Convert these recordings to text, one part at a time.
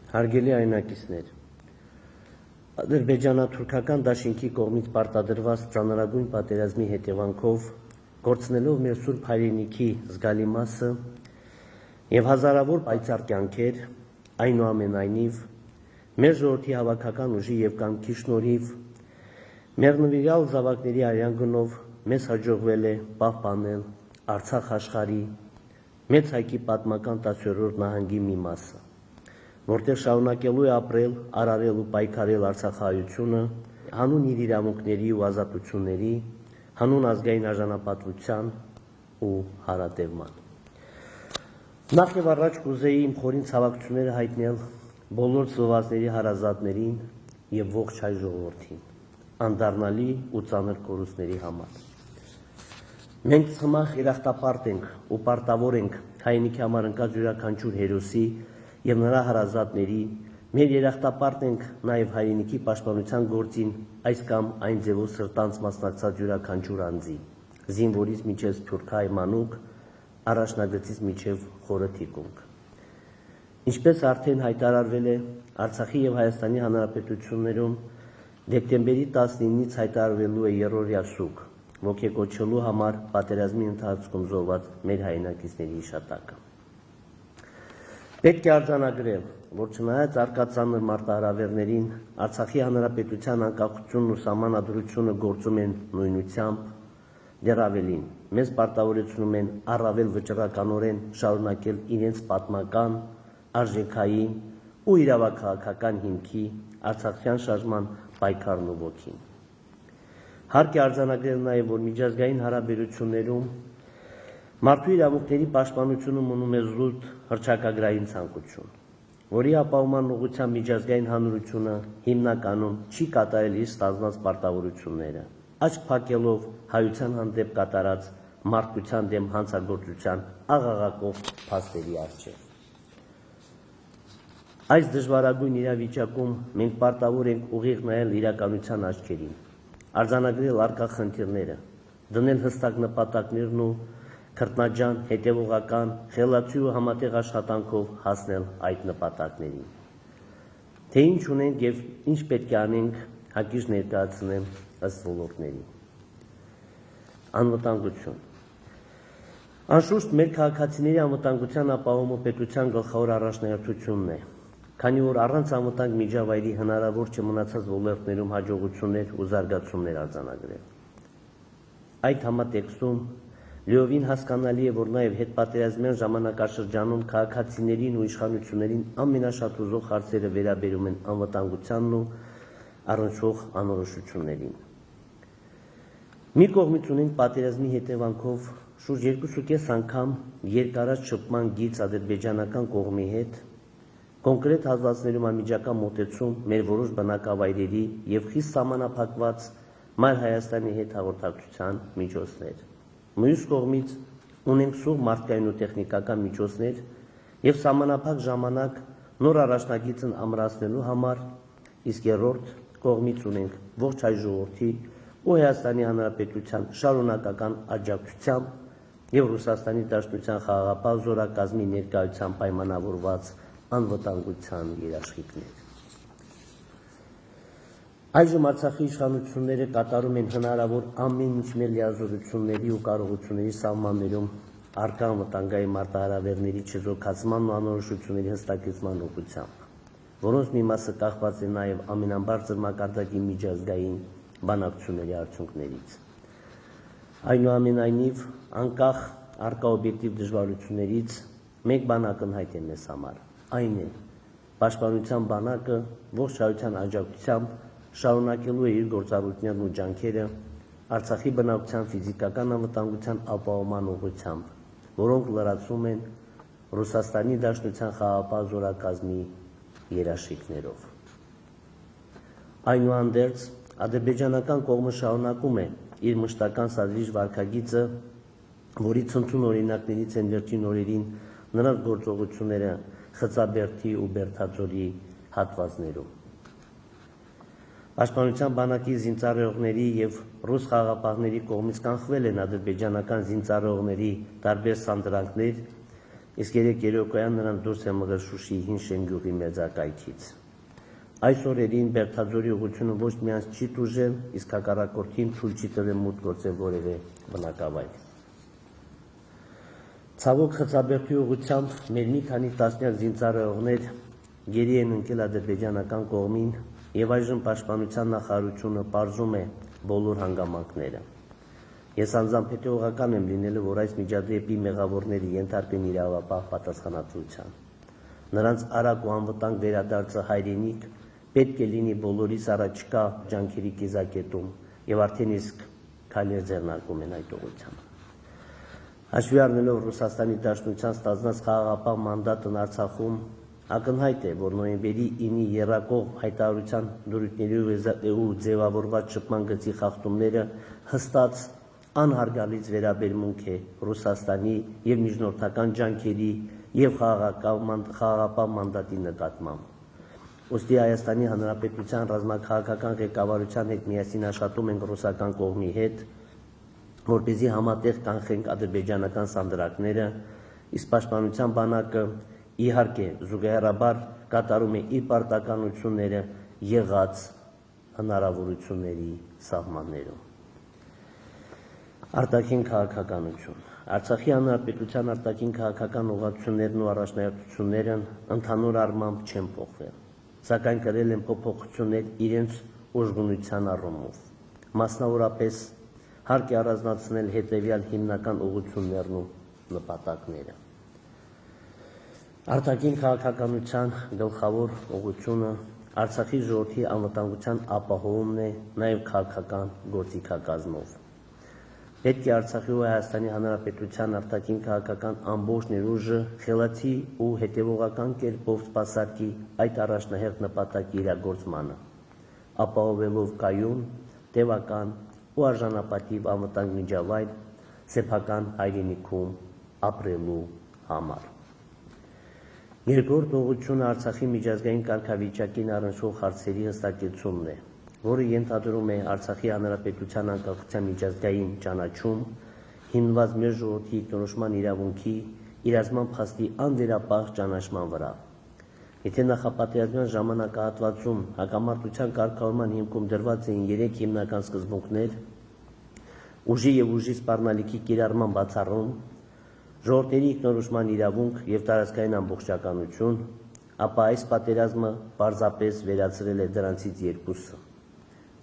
Հարգելի այնակիցներ, ադրբեջանա-թուրքական դաշինքի կողմից պարտադրված ծանրագույն պատերազմի հետևանքով կորցնելով մեր սուրբ հայրենիքի զգալի մասը եւ հազարավոր պայծառ կյանքեր, այնուամենայնիվ մեր ժողովրդի հավաքական ուժի եւ կամքի շնորհիվ մեր նվիրյալ զավակների արյան գնով մեզ հաջողվել է պահպանել Արցախ աշխարհի մեծ հայքի պատմական 10-րդ նահանգի մի մասը, որտեղ շարունակելու է ապրել, արարել ու պայքարել արցախահայությունը հանուն իր իրավունքների ու ազատությունների, հանուն ազգային արժանապատվության ու հարատևման։ Նախ եւ առաջ կուզեի իմ խորին ցավակցությունները հայտնել բոլոր զոհվածների հարազատներին եւ ողջ հայ ժողովրդին, անդառնալի ու ծանր կորուստների համար։ Մենք ցմահ երախտապարտ ենք ու պարտավոր ենք հայրենիքի համար ընկած յուրաքանչյուր հերոսի եւ նրա հարազատների, մեր երախտապարտ ենք նաեւ հայրենիքի պաշտպանության գործին այս կամ այն ձևով սրտանց մասնակցած յուրաքանչյուր անձի, զինվորից մինչեւ սփյուռքահայ մանուկ, առաջնագծից մինչեւ խորը թիկունք։ Ինչպես արդեն հայտարարվել է Արցախի եւ Հայաստանի Հանրապետություններում դեկտեմբերի 19-ից հայտարարվելու է երրորդյա սուկ, ոգեկոչելու համար պատերազմի ընթացքում զոհված մեր հայրենակիցների հիշատակը։ Պետք է արձանագրել, որ չնայած առկա ծանր մարտահրավերներին, Արցախի Հանրապետության անկախությունն ու սահմանադրությունը գործում են նույնությամբ, դեռ ավելին, մեզ պարտավորեցնում են առավել վճռականորեն շարունակել իրենց պատմական, արժեքային ու իրավաքաղաքական հիմքի արցախյան շարժման պայքարն ու ոգին։ Հարկ է արձանագրել նաև, որ միջազգային հարաբերություններում մարդու իրավունքների պաշտպանությունը մնում է զուտ հռչակագրային ցանկություն, որի ապահովման ուղղությամբ միջազգային հանրությունը հիմնականում չի կատարել իր ստանձնած պարտավորությունները, աչք փակելով հայության հանդեպ կատարած մարդկության դեմ հանցագործության աղաղակող փաստերի առջև։ Այս դժվարագույն իրավիճակում մենք պարտավոր ենք ուղիղ նայել իրականության աչքերին, արձանագրել առկա խնդիրները, դնել հստակ նպատակներն ու քրտնաջան, հետևողական, խելացի ու համատեղ աշխատանքով հասնել այդ նպատակներին։ Թե ինչ ունենք եւ ինչ պետք է անենք, հակիրճ ներկայացնեմ ըստ ոլորտների։ Անվտանգություն։ Անշուշտ մեր քաղաքացիների անվտանգության ապահովումը պետության գլխավոր առաջնահերթությունն է, քանի որ առանց անվտանգ միջավայրի հնարավոր չէ մնացած ոլորտներում հաջողություններ ու զարգացումներ արձանագրել։ Այդ համատեքստում լիովին հասկանալի է, որ նաև հետպատերազմյան ժամանակաշրջանում քաղաքացիներին ու իշխանություններին ամենաշատ հուզող հարցերը վերաբերում են անվտանգությանն ու առնչվող անորոշություններին։ Մի կողմից ունենք պատերազմի հետևանքով շուրջ 2.5 անգամ երկարած շփման գիծ ադրբեջանական կողմի հետ, կոնկրետ հատվածներում անմիջական մոտեցում մեր որոշ բնակավայրերի եւ խիստ սահմանափակված Մայր Հայաստանի հետ հաղորդակցության միջոցներ։ Մյուս կողմից ունենք սուղ մարդկային ու տեխնիկական միջոցներ եւ սահմանափակ ժամանակ նոր առաջնագիծն ամրացնելու համար, իսկ երրորդ կողմից ունենք ողջ հայ ժողովրդի ու Հայաստանի Հանրապետության շարունակական աջակցությամբ եւ Ռուսաստանի Դաշնության խաղաղապահ զորակազմի ներկայությամբ պայմանավորված անվտանգության երաշխիքներ։ Այժմ Արցախի իշխանությունները կատարում են հնարավոր ամեն ինչ մեր լիազորությունների ու կարողությունների սահմաններում առկա անվտանգային մարտահրավերների չեզոքացման ու անորոշությունների հստակեցման ուղղությամբ, որոնց մի մասը կախված է նաև ամենաբարձր մակարդակի միջազգային բանակցությունների արդյունքներից։ Այնուամենայնիվ, անկախ առկա օբյեկտիվ դժվարություններից մեկ բան ակնհայտ է մեզ համար, այն է, պաշտպանության բանակը ողջ հայության աջակցությամբ շարունակելու է իր գործառույթներն ու ջանքերը Արցախի բնակության ֆիզիկական անվտանգության ապահովման ուղղությամբ, որոնք լրացում են Ռուսաստանի Դաշնության խաղաղապահ զորակազմի երաշխիքներով։ Այնուհանդերձ, ադրբեջանական կողմը շարունակում է իր մշտական սադրիչ վարքագիծը, որի ցնցուն օրինակներից են վերջին օրերին նրանց գործողությունները Խծաբերդի ու Բերդաձորի հատվածներում։ Պաշտպանության բանակի զինծառայողների եւ ռուս խաղաղապահների կողմից կանխվել են ադրբեջանական զինծառայողների տարբեր սանդրանքներ իսկ 3 երեկոյան նրանց դուրս է մղել Շուշիի հին Շենգյուղի մեծակայքից։ Այս օրերին Բերդաձորի ուղղությունը ոչ միայն չի տուժել, իսկ հակառակորդին թույլ չի տվել մուտք գործել որևէ բնակավայր։ Ցավոք Խծաբերդի ուղղությամբ մեր մի քանի տասնյակ զինծառայողներ գերի են ընկել ադրբեջանական կողմին եւ այժմ պաշտպանության նախարարությունը պարզում է բոլոր հանգամանքները։ Ես անձամբ հետևողական եմ լինելու, որ այս միջադեպի մեղավորները ենթարկվեն իրավապահ պատասխանատվության։ Նրանց արագ ու անվտանգ վերադարձը հայրենիք պետք է լինի բոլորիս առաջկա ջանքերի կիզակետում եւ արդեն իսկ քայլեր ձեռնարկում են այդ ուղղությամբ։ Հաշվի առնելով Ռուսաստանի Դաշնության ստանձնած խաղաղապահ մանդատն Արցախում, ակնհայտ է, որ նոյեմբերի 9-ի եռակողմ հայտարարության դրույթների ու ձևավորված շփման գծի խախտումները հստակ անհարգալից վերաբերմունք է Ռուսաստանի եւ միջնորդական ջանքերի եւ խաղաղապահ մանդատի նկատմամբ։ Ուստի Հայաստանի Հանրապետության ռազմաքաղաքական ղեկավարության հետ միասին աշխատում ենք ռուսական կողմի հետ, որպեսզի համատեղ կանխենք ադրբեջանական սանդրակները, իսկ պաշտպանության բանակը իհարկե զուգահեռաբար կատարում է իր պարտականությունները եղած հնարավորությունների սահմաններում։ Արտաքին քաղաքականություն։ Արցախի հանրապետության արտաքին քաղաքական ուղղություններն ու առաջնահերթություններն ընդհանուր առմամբ չեն փոխվել, սակայն կրել են փոփոխություններ իրենց ուժգնության առումով։ Մասնավորապես հարկ է առանձնացնել հետևյալ հիմնական ուղղություններն ու նպատակները։ Արտաքին քաղաքականության գլխավոր ուղղությունը Արցախի ժողովրդի անվտանգության ապահովումն է նաև քաղաքական գործիքակազմով։ Պետք է Արցախի ու Հայաստանի Հանրապետության արտաքին քաղաքական ամբողջ ներուժը խելացի ու հետևողական կերպով սպասարկի այդ առաջնահերթ նպատակի իրագործմանը, ապահովելով կայուն, տևական ու արժանապատիվ անվտանգ միջավայր սեփական հայրենիքում ապրելու համար։ Երկրորդ ուղղությունը Արցախի միջազգային կարգավիճակին առնչվող հարցերի հստակեցումն է, որը ենթադրում է Արցախի հանրապետության անկախության միջազգային ճանաչում, հիմնված մեր ժողովրդի ինքնորոշման իրավունքի իրացման փաստի անվերապահ ճանաչման վրա։ Եթե նախապատերազմյան ժամանակահատվածում հակամարտության կարգավորման հիմքում դրված էին 3 հիմնական սկզբունքներ՝ ուժի եւ ուժի սպառնալիքի կիրառման բացառում, ժողովրդների ինքնորոշման իրավունք եւ տարածքային ամբողջականություն, ապա այս պատերազմը պարզապես վերացրել է դրանցից երկուսը՝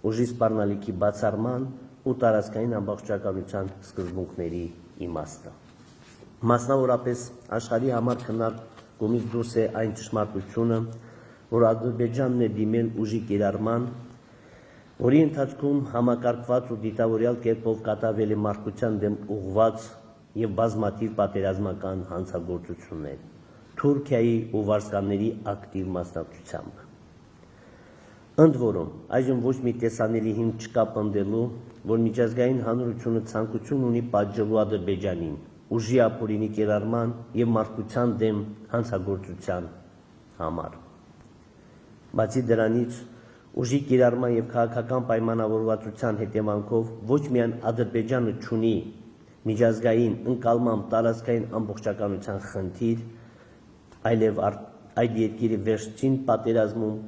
ուժի սպառնալիքի բացառման ու տարածքային ամբողջականության սկզբունքների իմաստը։ Մասնավորապես աշխարհի համար քննարկումից դուրս է այն ճշմարտությունը, որ Ադրբեջանն է դիմել ուժի կիրառման, որի ընթացքում համակարգված ու դիտավորյալ կերպով կատարվել է մարդկության դեմ ուղղված եւ բազմաթիվ պատերազմական հանցագործություններ Թուրքիայի ու վարձկանների ակտիվ մասնակցությամբ։ Ընդ որում, այժմ ոչ մի տեսանելի հիմք չկա պնդելու, որ միջազգային հանրությունը ցանկություն ունի պատժելու Ադրբեջանին ուժի ապօրինի կիրառման եւ մարդկության դեմ հանցագործության համար։ Բացի դրանից, ուժի կիրառման եւ քաղաքական պայմանավորվածության հետևանքով ոչ միայն Ադրբեջանը չունի միջազգային ընկալմամբ տարածքային ամբողջականության խնդիր, այլև այդ երկիրը վերջին պատերազմում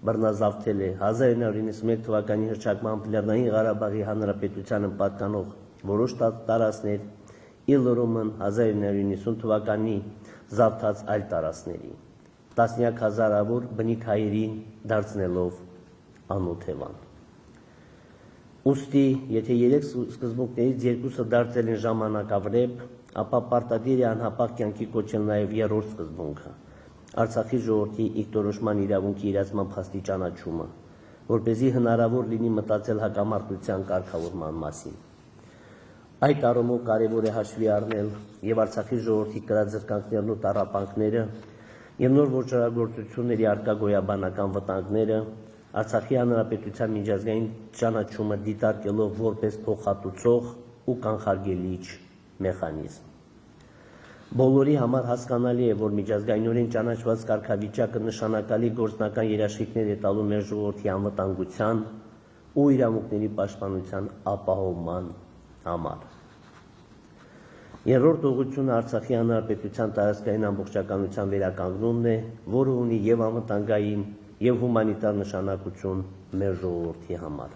բռնազավթել է 1991 թվականի հռչակմամբ Լեռնային Ղարաբաղի Հանրապետությանը պատկանող որոշ տարածքներ, Իլրոմն 1990 թվականի զավթած այլ տարածքների, տասնյակ հազարավոր բնիկ հայերին դարձնելով անօթևան։ Ուստի, եթե 3 սկզբունքներից երկուսը դարձել են ժամանակավրեպ, ապա պարտադիր է անհապաղ կյանքի կոչել նաև 3-րդ սկզբունքը՝ Արցախի ժողովրդի ինքնորոշման իրավունքի իրացման փաստի ճանաչումը, որպեսզի հնարավոր լինի մտածել հակամարտության կարգավորման մասին։ Այդ առումով կարևոր է հաշվի առնել եւ Արցախի ժողովրդի կրած զրկանքներն ու տառապանքները եւ նոր ոչռագործությունների արկա գոյաբանական վտանգները, Արցախի հանրապետության միջազգային ճանաչումը դիտարկելով որպես փոխհատուցող ու կանխարգելիչ մեխանիզմ։ Բոլորի համար հասկանալի է, որ միջազգայինորեն ճանաչված կարգավիճակը նշանակալի գործնական երաշխիքներ է տալու մեր ժողովրդի անվտանգության ու իրավունքների պաշտպանության ապահովման համար։ Երրորդ ուղղությունը Արցախի հանրապետության տարածքային ամբողջականության վերականգնումն է, որը ունի եւ անվտանգային եւ հումանիտար նշանակություն մեր ժողովրդի համար։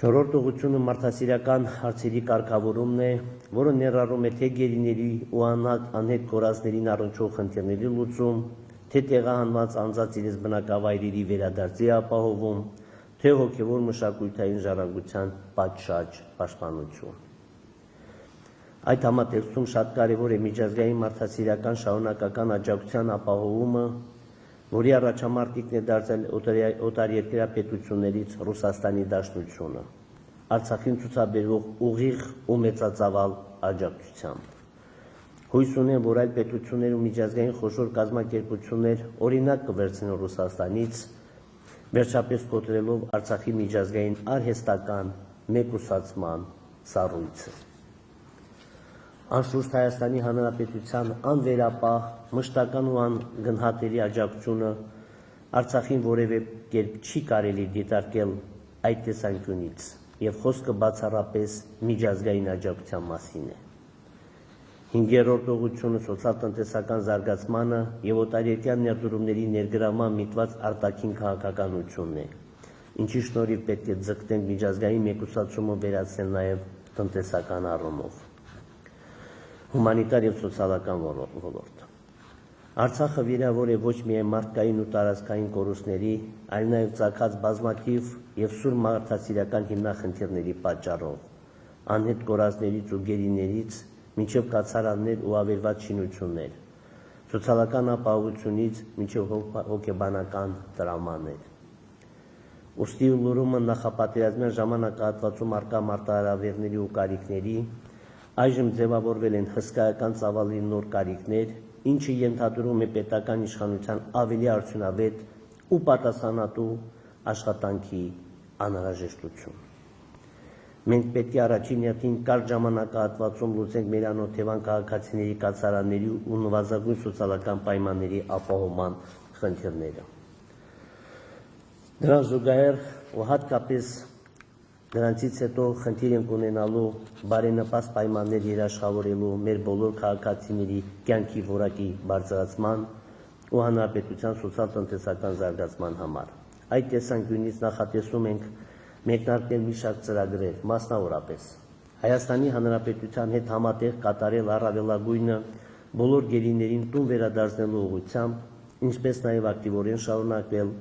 Չորրորդ ուղղությունը մարդասիրական հարցերի կարգավորումն է, որը ներառում է թե գերիների ու անհետ կորածներին առնչվող խնդիրների լուծում, թե տեղահանված անձանց իրենց բնակավայրերի վերադարձի ապահովում, թե հոգևոր մշակութային ժառանգության պատշաճ պաշտպանություն։ Այդ համատեքստում շատ կարևոր է միջազգային մարդասիրական շարունակական աջակցության ապահովումը, որի առաջամարտիկն է դարձել օտարերկրյա պետություններից Ռուսաստանի Դաշնությունը, Արցախին ցուցաբերվող ուղիղ ու մեծածավալ աջակցությամբ։ Հույս ունեմ, որ այլ պետություններ ու միջազգային խոշոր կազմակերպություններ օրինակ կվերցնեն Ռուսաստանից, վերջապես կոտրելով Արցախի միջազգային արհեստական մեկուսացման սառույցը։ Անշուշտ Հայաստանի Հանրապետության անվերապահ, մշտական ու անգնահատելի աջակցությունը Արցախին որևէ կերպ չի կարելի դիտարկել այդ տեսանկյունից, եւ խոսքը բացառապես միջազգային աջակցության մասին է։ Հինգերորդ ուղղությունը սոցիալ-տնտեսական զարգացմանը եւ օտարերկրյա ներդրումների ներգրավման միտված արտաքին քաղաքականությունն է, ինչի շնորհիվ պետք է ձգտենք միջազգային մեկուսացումը վերացնել նաեւ տնտեսական առումով։ Հումանիտար եւ սոցիալական ոլորտ։ Արցախը վիրավոր է ոչ միայն մարդկային ու տարածքային կորուստների, այլ նաեւ ծագած բազմաթիվ եւ սուր մարդասիրական հիմնախնդիրների պատճառով, անհետ կորածներից ու գերիներից մինչև կացարաններ ու ավերված շինություններ, սոցիալական ապահովությունից մինչև հոգեբանական տրավմաներ։ Ուստի լուրումը նախապատերազմյան ժամանակահատվածում առկա մարտահրավերների ու կարիքների այժմ ձևավորվել են հսկայական ծավալի նոր կարիքներ, ինչը ենթադրում է պետական իշխանության ավելի արդյունավետ ու պատասխանատու աշխատանքի անհրաժեշտություն։ Մենք պետք է առաջին հերթին կարճ ժամանակահատվածում լուծենք մեր անօթևան քաղաքացիների կացարանների ու նվազագույն սոցիալական պայմանների ապահովման խնդիրները։ Դրան զուգահեռ ու հատկապես դրանցից հետո խնդիր ենք ունենալու բարենպաստ պայմաններ երաշխավորելու մեր բոլոր քաղաքացիների կյանքի որակի բարձրացման ու հանրապետության սոցիալ-տնտեսական զարգացման համար։ Այդ տեսանկյունից նախատեսում ենք մեկնարկել մի շարք ծրագրեր, մասնավորապես Հայաստանի Հանրապետության հետ համատեղ կատարել առավելագույնը բոլոր գերիներին տուն վերադարձնելու ուղղությամբ, ինչպես նաև ակտիվորեն շարունակվել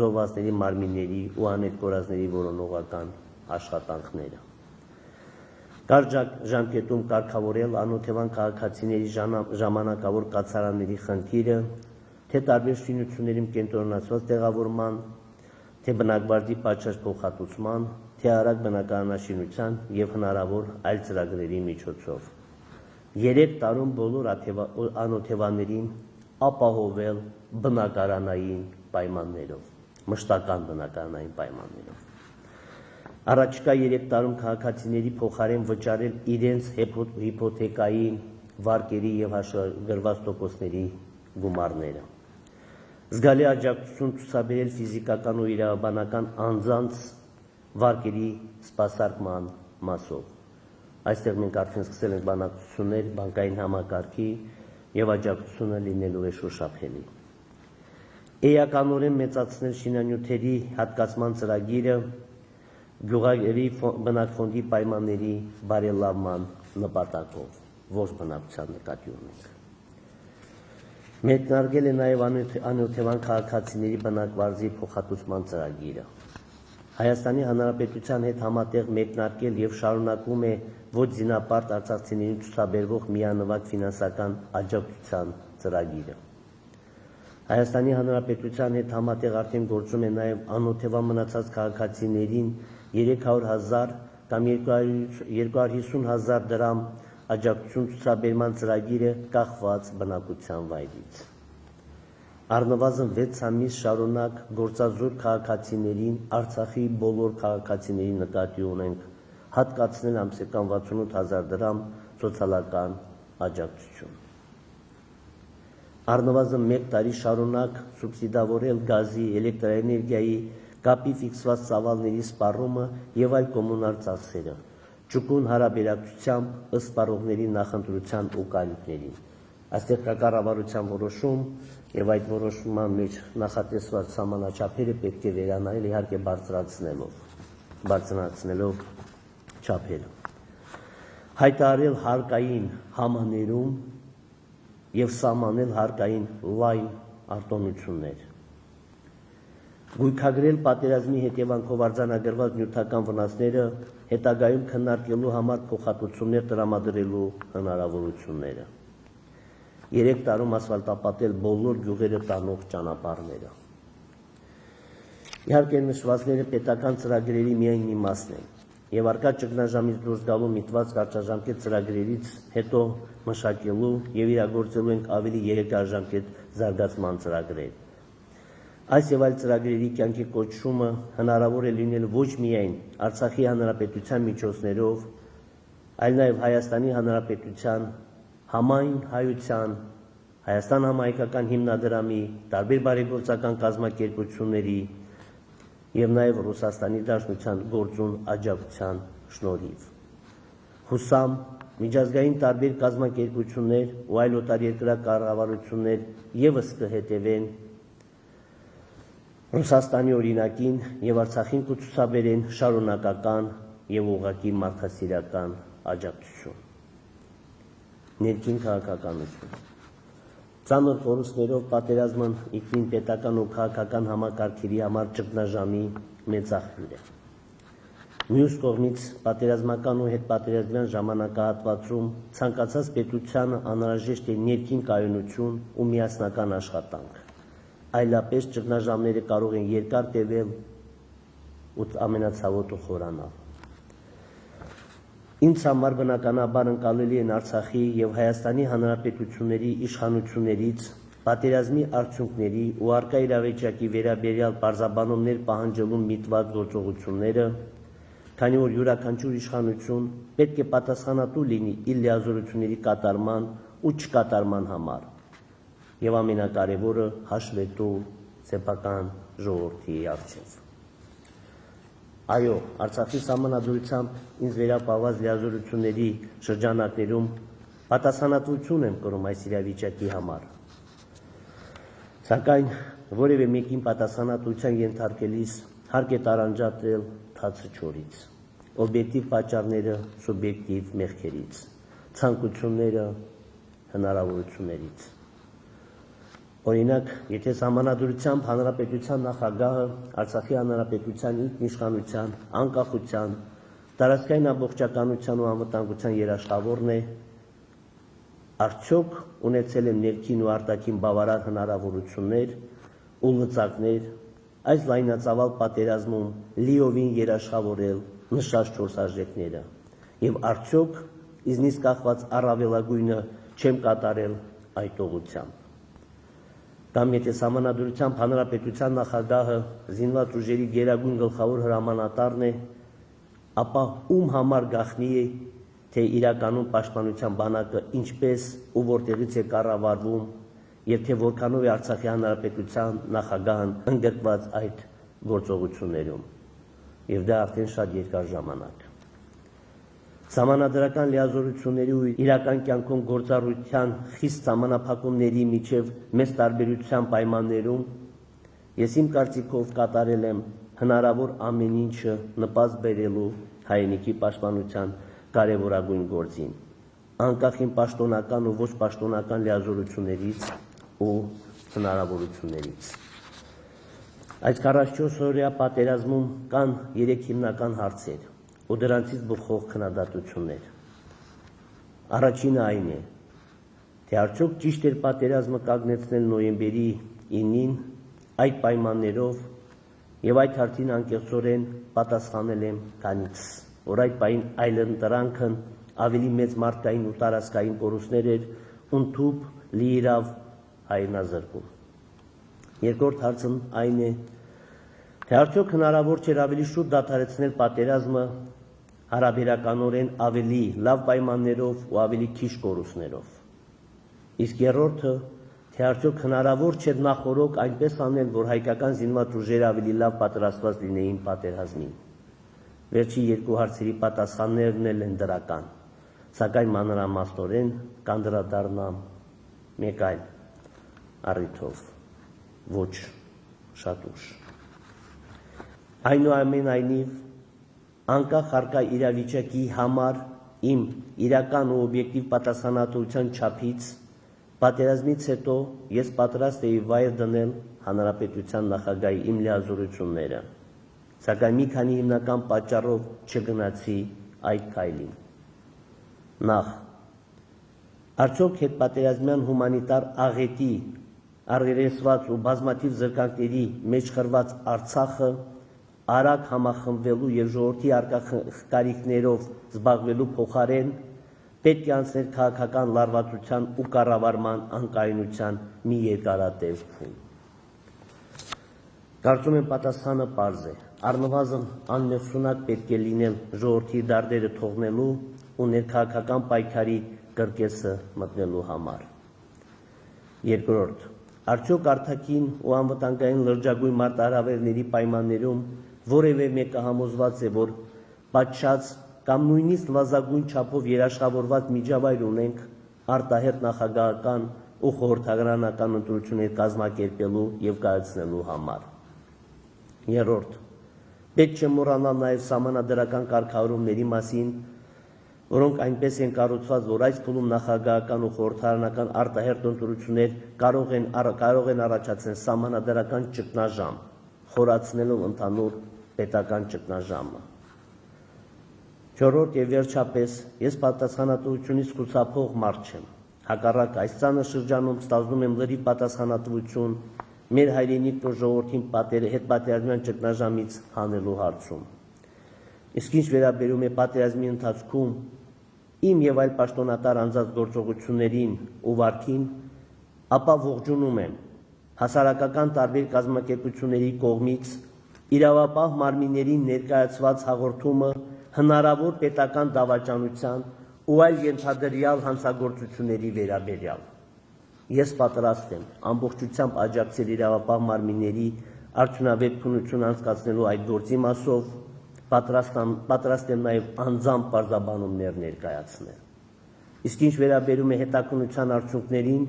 զոհվածների մարմինների ու անհետ կորածների որոնողական աշխատանքները։ Կարճ ժամկետում կարգավորել անօթևան քաղաքացիների ժամանակավոր կացարանների խնդիրը, թե տարբեր շինություններում կենտրոնացված տեղավորման, թե բնակվարձի պատշաճ փոխհատուցման, թե արագ բնակարանաշինության եւ հնարավոր այլ ծրագրերի միջոցով։ 3 տարում բոլոր անօթևաներին ապահովել բնակարանային պայմաններով, մշտական բնակարանային պայմաններով։ Առաջիկա 3 տարում քաղաքացիների փոխարեն վճարել իրենց հիփոթեկային վարկերի եւ հաշվագրված տոկոսների գումարները։ Զգալի աջակցություն ցուցաբերել ֆիզիկական ու իրավաբանական անձանց վարկերի սպասարկման մասով։ Այստեղ մենք արդեն սկսել ենք բանակցություններ բանկային համակարգի եւ աջակցությունը լինելու է շոշափելի։ Էականորեն մեծացնել շինանյութերի հատկացման ծրագիրը գյուղերի բնակֆոնդի պայմանների բարելավման նպատակով, ոչ բնակության նկատի ունենք։ Մեկնարկել է նաև անօթևան քաղաքացիների բնակվարձի փոխհատուցման ծրագիրը։ Հայաստանի Հանրապետության հետ համատեղ մեկնարկել եւ շարունակվում է ոչ զինապարտ արցախցիներին ցուցաբերվող միանվագ ֆինանսական աջակցության ծրագիրը։ Հայաստանի Հանրապետության հետ համատեղ արդեն գործում է նաև անօթևան մնացած քաղաքացիներին 300,000 կամ 250,000 դրամ աջակցություն ցուցաբերման ծրագիրը կախված բնակության վայրից։ Առնվազն 6 ամիս շարունակ գործազուրկ քաղաքացիներին Արցախի բոլոր քաղաքացիների նկատի ունենք հատկացնել ամսական 68,000 դրամ սոցիալական աջակցություն։ Առնվազն 1 տարի շարունակ սուբսիդավորել գազի, էլեկտրաէներգիայի, կապի ֆիքսված ծավալների սպառումը եւ այլ կոմունալ ծախսերը, ճկուն հարաբերակցությամբ ըստ պարողների նախընտրության ու կարիքներին։ Այստեղ կա կառավարության որոշում եւ այդ որոշման մեջ նախատեսված սահմանաչափերը պետք է վերանայել իհարկե բարձրացնելով չափերը։ Հայտարարել հարկային համաներում եւ սահմանել հարկային լայն արտոնություններ։ Գույքագրել պատերազմի հետևանքով արձանագրված նյութական վնասները հետագայում քննարկելու համար փոխհատուցումներ տրամադրելու հնարավորությունները։ 3 տարում ասֆալտապատել բոլոր գյուղերը տանող ճանապարհները։ Իհարկե նշվածները պետական ծրագրերի միայն մի մասն են եւ արկա ճգնաժամից դուրս գալու միտված կարճաժամկետ ծրագրերից հետո մշակելու եւ իրագործելու ենք ավելի երկարաժամկետ զարգացման ծրագրեր։ Այս եւ այլ ծրագրերի կյանքի կոչումը հնարավոր է լինել ոչ միայն Արցախի հանրապետության միջոցներով, այլ նաեւ Հայաստանի հանրապետության համայն հայության, Հայաստան համահայկական հիմնադրամի, տարբեր բարեգործական կազմակերպությունների եւ նաեւ Ռուսաստանի Դաշնության գործուն աջակցության շնորհիվ։ Հուսամ միջազգային տարբեր կազմակերպություններ ու այլ օտարերկրյա կառավարություններ եւս կհետևեն Ռուսաստանի օրինակին եւ Արցախին կցուցաբերեն շարունակական եւ ուղղակի մարդասիրական աջակցություն։ Ներքին քաղաքականություն։ Ծանր կորուստներով պատերազմն ինքնին պետական ու քաղաքական համակարգերի համար ճգնաժամի մեծ աղբյուր է։ Մյուս կողմից պատերազմական ու հետպատերազմյան ժամանակահատվածում ցանկացած պետությանը անհրաժեշտ է ներքին կայունություն ու միասնական աշխատանք։ Այլապես ճգնաժամերը կարող են երկար տևել ու ամենացավոտը խորանալ։ Ինձ համար բնականաբար ընկալելի են Արցախի եւ Հայաստանի հանրապետությունների իշխանություններից պատերազմի արդյունքների ու արկա իրավիճակի վերաբերյալ պարզաբանումներ պահանջելու միտված գործողությունները, քանի որ յուրաքանչյուր իշխանություն պետք է պատասխանատու լինի իր լիազորությունների կատարման ու չկատարման համար եւ ամենակարևորը հաշվետու սեփական ժողովրդի առջև։ Այո, Արցախի սահմանադրությամբ ինձ վերապահված լիազորությունների շրջանակներում պատասխանատվություն եմ կրում այս իրավիճակի համար։ Սակայն որևէ մեկին պատասխանատվության ենթարկելիս հարկ է տարանջատել թացը չորից, օբյեկտիվ պատճառները սուբյեկտիվ մեղքերից, ցանկությունները հնարավորություններից։ Օրինակ, եթե սահմանադրությամբ հանրապետության նախագահը Արցախի հանրապետության ինքնիշխանության, անկախության, տարածքային ամբողջականության ու անվտանգության երաշխավորն է, արդյոք ունեցել է ներքին ու արտաքին բավարար հնարավորություններ ու լծակներ այս լայնածավալ պատերազմում լիովին երաշխավորել նշած 4 արժեքները եւ արդյոք իզնից կախված առավելագույնը չեմ կատարել այդ ուղղությամբ։ Կամ եթե սահմանադրությամբ հանրապետության նախագահը զինված ուժերի գերագույն գլխավոր հրամանատարն է, ապա ում համար գաղտնի է, թե իրականում պաշտպանության բանակը ինչպես ու որտեղից է կառավարվում եւ թե որքանով է Արցախի հանրապետության նախագահն ընդգրկված այդ գործողություններում։ Եվ դա արդեն շատ երկար ժամանակ։ Սահմանադրական լիազորությունների ու իրական կյանքում գործառույթյան խիստ սահմանափակումների միջև մեծ տարբերության պայմաններում ես իմ կարծիքով կատարել եմ հնարավոր ամեն ինչը նպաստ բերելու հայրենիքի պաշտպանության կարևորագույն գործին, անկախ իմ պաշտոնական ու ոչ պաշտոնական լիազորություններից ու հնարավորություններից։ Այս 44 օրյա պատերազմում կան 3 հիմնական հարցեր ու դրանցից բխող քննադատություններ։ Առաջինը այն է, թե արդյոք ճիշտ էր պատերազմը կանգնեցնել նոյեմբերի 9-ին այդ պայմաններով եւ այդ հարցին անկեղծորեն պատասխանել եմ քանից, որ այդ պահին այլընտրանքն ավելի մեծ մարդկային ու տարածքային կորուստներ էր ընդհուպ լիիրավ հայրենազրկում։ Երկրորդ հարցն այն է, թե արդյոք հնարավոր չէր ավելի շուտ դադարեցնել պատերազմը հարաբերականորեն ավելի լավ պայմաններով ու ավելի քիչ կորուստներով։ Իսկ երրորդը, թե արդյոք հնարավոր չէր նախօրոք այնպես անել, որ հայկական զինված ուժերը ավելի լավ պատրաստված լինեին պատերազմին։ Վերջի երկու հարցերի պատասխաններն էլ են դրական, սակայն մանրամասնորեն կանդրադառնամ մեկ այլ առիթով, ոչ շատ ուշ։ Այնուամենայնիվ, անկախ առկա իրավիճակի համար իմ իրական ու օբյեկտիվ պատասխանատվության չափից պատերազմից հետո ես պատրաստ էի վայր դնել հանրապետության նախագահի իմ լիազորությունները, սակայն մի քանի հիմնական պատճառով չգնացի այդ քայլին։ Նախ, արդյոք հետպատերազմյան հումանիտար աղետի առերեսված ու բազմաթիվ զրկանքների մեջ խրված Արցախը արագ համախմբվելու եւ ժողովրդի արկա կարիքներով զբաղվելու փոխարեն պետք է անցնել քաղաքական լարվածության ու կառավարման անկայունության մի երկարատև փուլ։ Կարծում եմ պատասխանը պարզ է, առնվազն անմեղսունակ պետք է լինել ժողովրդի դարդերը թողնելու ու ներքաղաքական պայքարի կրկեսը մտնելու համար։ Երկրորդ, արդյոք արտաքին ու անվտանգային լրջագույն մարտահրավերների պայմաններում որևէ մեկը համոզված է, որ պատշաճ կամ նույնիսկ նվազագույն չափով երաշխավորված միջավայր ունենք արտահերթ նախագահական ու խորհրդարանական ընտրություններ կազմակերպելու եւ կայացնելու համար։ Երրորդ, պետք չէ մոռանալ նաեւ սահմանադրական կարգավորումների մասին, որոնք այնպես են կառուցված, որ այս փուլում նախագահական ու խորհրդարանական արտահերթ ընտրություններ կարող են առաջացնել սահմանադրական ճգնաժամ, խորացնելով ընդհանուր պետական ճգնաժամը։ Չորրորդ եւ վերջապես, ես պատասխանատվությունից խուսափող մարդ չեմ։ Հակառակ այս ծանր շրջանում ստանձնում եմ լրիվ պատասխանատվություն մեր հայրենիք ու ժողովրդին հետպատերազմյան ճգնաժամից հանելու հարցում։ Իսկ ինչ վերաբերում է պատերազմի ընթացքում իմ եւ այլ պաշտոնատար անձանց գործողություններին ու վարքին, ապա ողջունում եմ հասարակական տարբեր կազմակերպությունների կողմից իրավապահ մարմիններին ներկայացված հաղորդումը հնարավոր պետական դավաճանության ու այլ ենթադրյալ հանցագործությունների վերաբերյալ։ Ես պատրաստ եմ ամբողջությամբ աջակցել իրավապահ մարմինների արդյունավետ քննություն անցկացնելու այդ գործի մասով, պատրաստ եմ նաև անձամբ պարզաբանումներ ներկայացնել։ Իսկ ինչ վերաբերում է հետաքննության արդյունքներին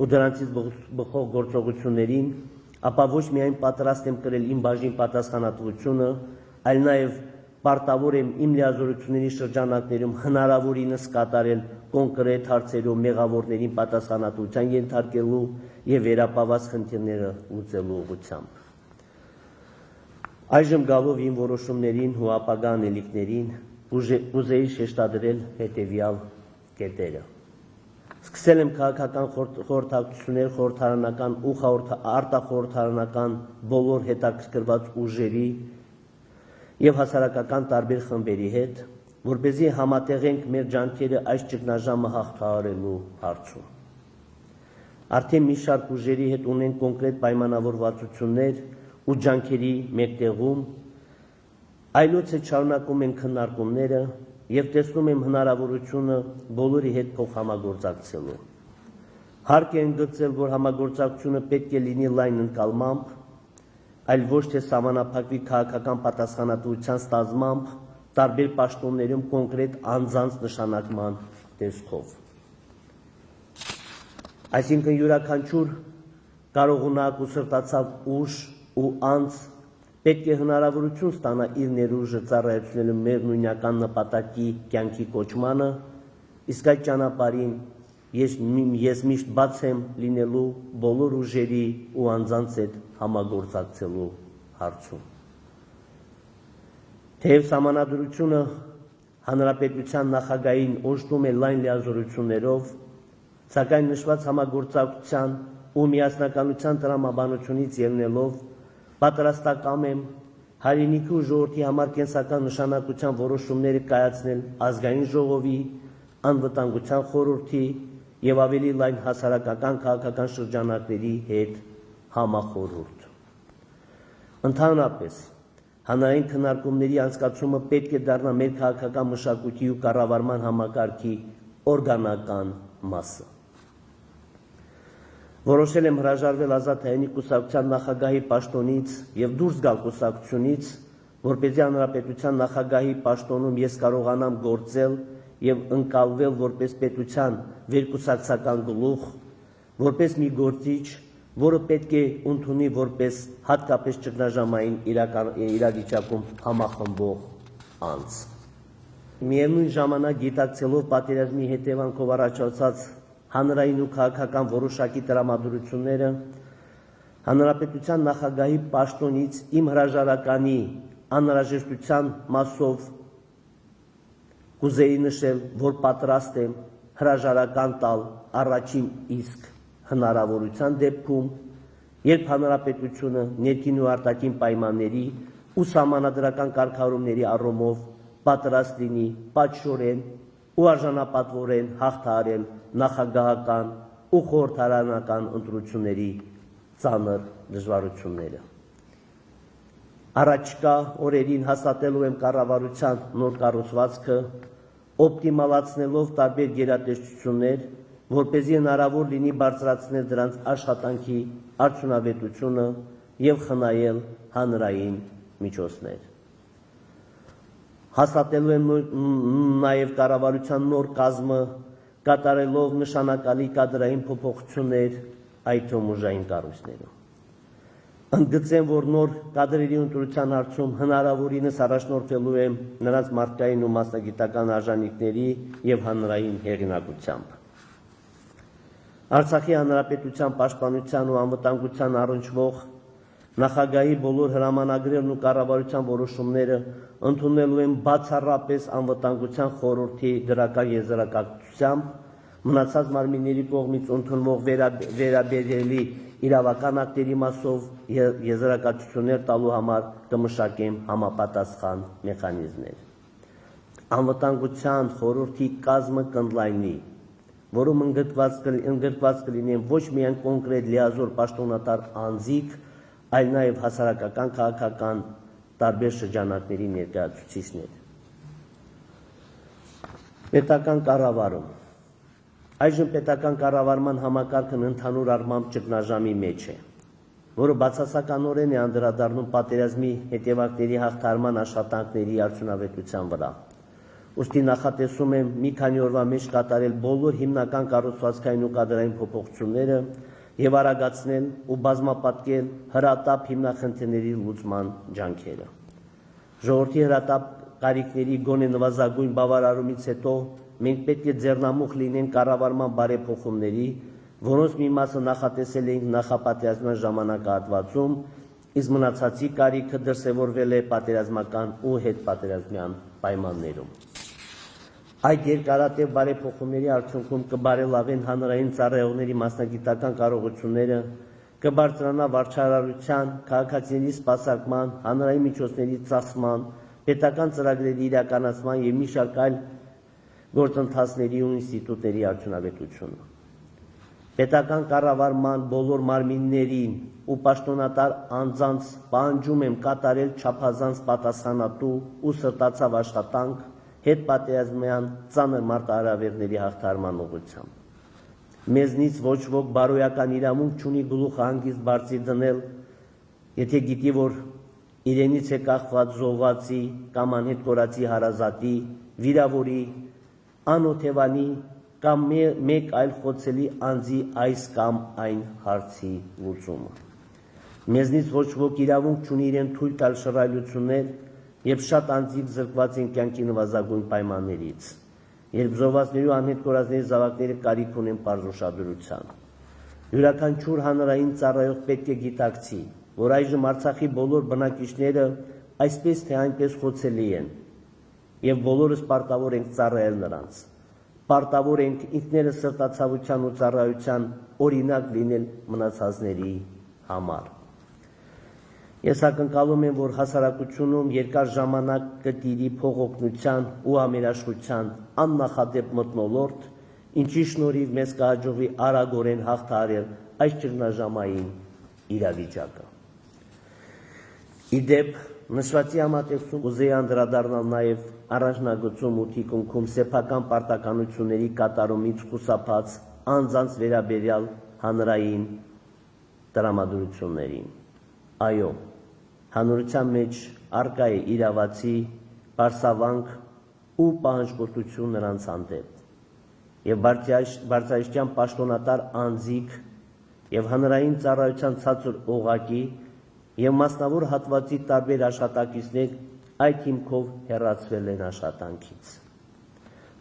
ու դրանցից բխող գործողություններին, ապա ոչ միայն պատրաստ եմ կրել իմ բաժին պատասխանատվությունը, այլ նաև պարտավոր եմ իմ լիազորությունների շրջանակներում հնարավորինս կատարել կոնկրետ հարցերով մեղավորներին պատասխանատվության ենթարկելու եւ վերապահված խնդիրները լուծելու ուղղությամբ։ Այժմ գալով իմ որոշումներին ու ապագա անելիքներին կուզեի շեշտադրել հետեւյալ կետերը։ Սկսել եմ քաղաքական խորհրդակցություններ խորհրդարանական ու արտախորհրդարանական բոլոր հետաքրքրված ուժերի եւ հասարակական տարբեր խմբերի հետ, որպեսզի համատեղենք մեր ջանքերը այս ճգնաժամը հաղթահարելու հարցում։ Արդեն մի շարք ուժերի հետ ունենք կոնկրետ պայմանավորվածություններ ու ջանքերի մեկտեղում, այլոց հետ շարունակում ենք քննարկումները եւ տեսնում եմ հնարավորությունը բոլորի հետ փոխհամագործակցելու։ Հարկ է ընդգծել, որ համագործակցությունը պետք է լինի լայն ընկալմամբ, այլ ոչ թե սահմանափակվի քաղաքական պատասխանատվության ստանձնմամբ տարբեր պաշտոններում կոնկրետ անձանց նշանակման տեսքով։ Այսինքն յուրաքանչյուր կարողունակ ու սրտացավ ուժ ու անձ պետք է հնարավորություն ստանա իր ներուժը ծառայեցնելու մեր նույնական նպատակի կյանքի կոչմանը, իսկ այդ ճանապարհին ես միշտ բաց եմ լինելու բոլոր ուժերի ու անձանց հետ համագործակցելու հարցում։ Թեև սահմանադրությունը հանրապետության նախագահին օժտում է լայն լիազորություններով, սակայն նշված համագործակցության ու միասնականության տրամաբանությունից ելնելով պատրաստակամ եմ հայրենիքի ու ժողովրդի համար կենսական նշանակության որոշումները կայացնել ազգային ժողովի, անվտանգության խորհրդի եւ ավելի լայն հասարակական քաղաքական շրջանակների հետ համախորհուրդ։ Ընդհանրապես, հանրային քննարկումների անցկացումը պետք է դառնա մեր քաղաքական մշակույթի ու կառավարման համակարգի օրգանական մասը։ Որոշել եմ հրաժարվել Ազատ հայերենի կուսակցության նախագահի պաշտոնից եւ դուրս գալ կուսակցությունից, որպեսզի հանրապետության նախագահի պաշտոնում ես կարողանամ գործել եւ ընկալվել որպես պետության վերկուսակցական գլուխ, որպես մի գործիչ, որը պետք է ընդունի որպես հատկապես ճգնաժամային իրավիճակում համախմբող անձ։ Միևնույն ժամանակ գիտակցելով պատերազմի հետևանքով առաջացած հանրային ու քաղաքական որոշակի տրամադրությունները, հանրապետության նախագահի պաշտոնից իմ հրաժարականի անհրաժեշտության մասով կուզեի նշել, որ պատրաստ եմ հրաժարական տալ առաջին իսկ հնարավորության դեպքում, երբ հանրապետությունը ներքին ու արտաքին պայմանների ու սահմանադրական կարգավորումների առումով պատրաստ լինի պատշորեն ու արժանապատվորեն հաղթահարել նախագահական ու խորհրդարանական ընտրությունների ծանր դժվարությունները։ Առաջկա օրերին հաստատելու եմ կառավարության նոր կառուցվածքը, օպտիմալացնելով տարբեր գերատեսչություններ, որպեսզի հնարավոր լինի բարձրացնել դրանց աշխատանքի արդյունավետությունը եւ խնայել հանրային միջոցներ։ Հաստատելու եմ նաեւ կառավարության նոր կազմը, կատարելով նշանակալի կադրային փոփոխություններ, այդ թվում ուժային կառույցներում։ Ընդգծեմ, որ նոր կադրերի ընտրության հարցում հնարավորինս առաջնորդվելու եմ նրանց մարդկային ու մասնագիտական արժանինքների եւ հանրային հեղինակությամբ։ Արցախի հանրապետության պաշտպանության ու անվտանգության առնչվող նախագահի բոլոր հրամանագրերն ու կառավարության որոշումները ընդունելու եմ բացառապես անվտանգության խորհրդի դրական եզրակացությամբ, մնացած մարմինների կողմից ընդունվող վերաբերելի իրավական ակտերի մասով եզրակացություններ տալու համար կմշակեմ համապատասխան մեխանիզմներ։ Անվտանգության խորհրդի կազմը կընդլայնի, որում ընդգրկված կլինեն ոչ միայն կոնկրետ լիազոր պաշտոնատար անձիկ, այլ նաև հասարակական քաղաքական տարբեր շրջանակների ներկայացուցիչներ։ Պետական կառավարում։ Այժմ պետական կառավարման համակարգն ընդհանուր առմամբ ճգնաժամի մեջ է, որը բացասականորեն է անդրադառնում պատերազմի հետևանքների հաղթահարման աշխատանքների արդյունավետության վրա։ Ուստի նախատեսում եմ մի քանի օրվա մեջ կատարել բոլոր հիմնական կառուցվածքային ու կադրային փոփոխությունները եւ արագացնել ու բազմապատկել հրատապ հիմնախնդիրների լուծման ջանքերը։ Ժողովրդի հրատապ կարիքների գոնե նվազագույն բավարարումից հետո մենք պետք է ձեռնամուխ լինենք կառավարման բարեփոխումների, որոնց մի մասը նախատեսել էինք նախապատերազմյան ժամանակահատվածում, իսկ մնացածի կարիքը դրսևորվել է պատերազմական ու հետպատերազմյան պայմաններում։ Այդ երկարատև բարեփոխումների արդյունքում կբարելավեն հանրային ծառայողների մասնագիտական կարողությունները, կբարձրանա վարչարարության, քաղաքացիների սպասարկման, հանրային միջոցների ծախսման, պետական ծրագրերի իրականացման եւ մի շարք այլ գործընթացների ու ինստիտուտների արդյունավետությունը։ Պետական կառավարման բոլոր մարմիններին ու պաշտոնատար անձանց պահանջում եմ կատարել չափազանց պատասխանատու ու սրտացավ աշխատանք հետպատերազմյան ծանր մարտահրավերների հաղթահարման ուղղությամբ։ Մեզնից ոչ ոք բարոյական իրավունք չունի գլուխը հանգիստ բարձի դնել, եթե գիտի, որ իրենից է կախված զոհվածի կամ անհետ կորածի հարազատի, վիրավորի, անօթևանի կամ մեկ այլ խոցելի անձի այս կամ այն հարցի լուծումը։ Մեզնից ոչ ոք իրավունք չունի իրեն թույլ տալ շռայլություններ, երբ շատ անձիկ զրկված են կյանքի նվազագույն պայմաններից, երբ զոհվածների ու անհետ կորածների զավակները կարիք ունեն պարզ ուշադրության։ Յուրաքանչյուր հանրային ծառայող պետք է գիտակցի, որ այժմ Արցախի բոլոր բնակիչները այսպես թե այնպես խոցելի են, եւ բոլորս պարտավոր ենք ծառայել նրանց։ Պարտավոր ենք ինքներս սրտացավության ու ծառայության օրինակ լինել մնացածների համար։ Ես ակնկալում եմ, որ հասարակությունում երկար ժամանակ կտիրի փողօգնության ու ամերաշխության աննախադեպ մթնոլորտ, ինչի շնորհիվ մեզ կհաջողվի արագորեն հաղթահարել այս ճգնաժամային իրավիճակը։ Իդեպ, նշվածի համատեքստում կուզեի անդրադառնալ նաև առաջնագծում ու թիկունքում սեփական պարտականությունների կատարումից խուսափած անձանց վերաբերյալ հանրային տրամադրություններին։ Այո, հանրության մեջ արկա է իրավացի, պարսավանք ու պահանջկոտություն նրանց հանդեպ եւ բարձրաստիճան պաշտոնատար անձիկ եւ հանրային ծառայության ցածր օղակի եւ մասնավոր հատվածի տարբեր աշխատակիցներ այդ հիմքով հեռացվել են աշխատանքից։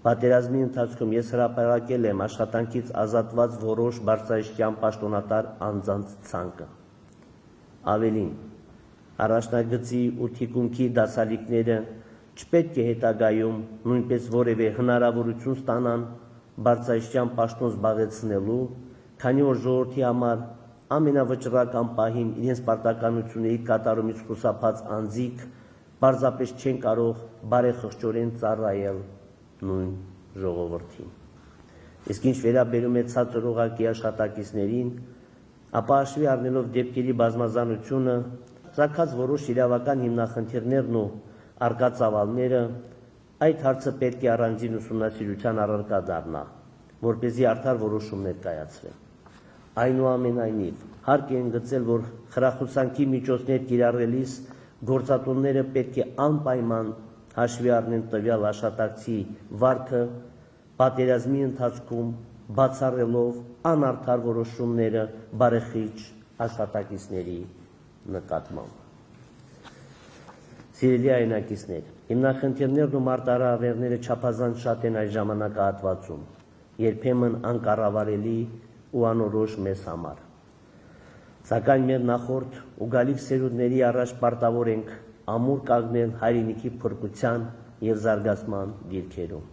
Պատերազմի ընթացքում ես հրապարակել եմ աշխատանքից ազատված որոշ բարձրաստիճան պաշտոնատար անձանց ցանկը։ Ավելին, առաջնագծի ու թիկունքի դասալիկները չպետք է հետագայում նույնպես որևէ հնարավորություն ստանան բարձրաստիճան պաշտոն զբաղեցնելու, քանի որ ժողովրդի համար ամենավճռական պահին իրենց պարտականությունների կատարումից խուսափած անձիկ պարզապես չեն կարող բարեխղճորեն ծառայել նույն ժողովրդին։ Իսկ ինչ վերաբերում է ցածր օղակի աշխատակիցներին, ապա հաշվի առնելով դեպքերի բազմազանությունը, ծագած որոշ իրավական հիմնախնդիրներն ու արկա ծավալները, այդ հարցը պետք է առանձին ուսումնասիրության առարկա դառնա, որպեսզի արդար որոշումներ կայացվեն։ Այնուամենայնիվ, հարկ է ընդգծել, որ խրախուսանքի միջոցներ կիրառելիս գործատունները պետք է անպայման հաշվի առնեն տվյալ աշխատակցի վարքը, պատերազմի ընթացքում բացառելով անարդար որոշումները բարեխիղճ աշխատակիցների նկատմամբ։ Սիրելի հայրենակիցներ, հիմնախնդիրներն ու մարտահրավերները չափազանց շատ են այս ժամանակահատվածում, երբեմն անկառավարելի ու անորոշ մեզ համար։ Սակայն մեր նախորդ ու գալիք սերունդների առաջ պարտավոր ենք ամուր կանգնել հայրենիքի փրկության եւ զարգացման դիրքերում։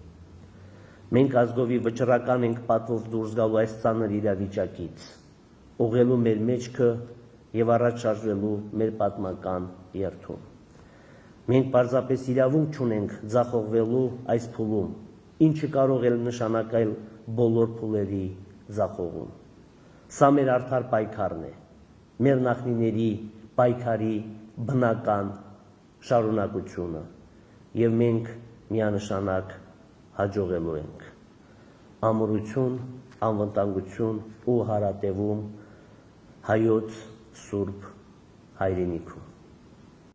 Մենք ազգովի վճռական ենք պատվով դուրս գալու այս ծանր իրավիճակից, ուղղելու մեր մեջքը եւ առաջ շարժվելու մեր պատմական երթում։ Մենք պարզապես իրավունք չունենք ձախողվելու այս փուլում, ինչը կարող է նշանակել բոլոր փուլերի ձախողում։ Սա մեր արդար պայքարն է, մեր նախնիների պայքարի բնական շարունակությունը, եւ մենք միանշանակ հաջողելու ենք։ Ամրություն, անվտանգություն ու հարատևում հայոց սուրբ հայրենիքում։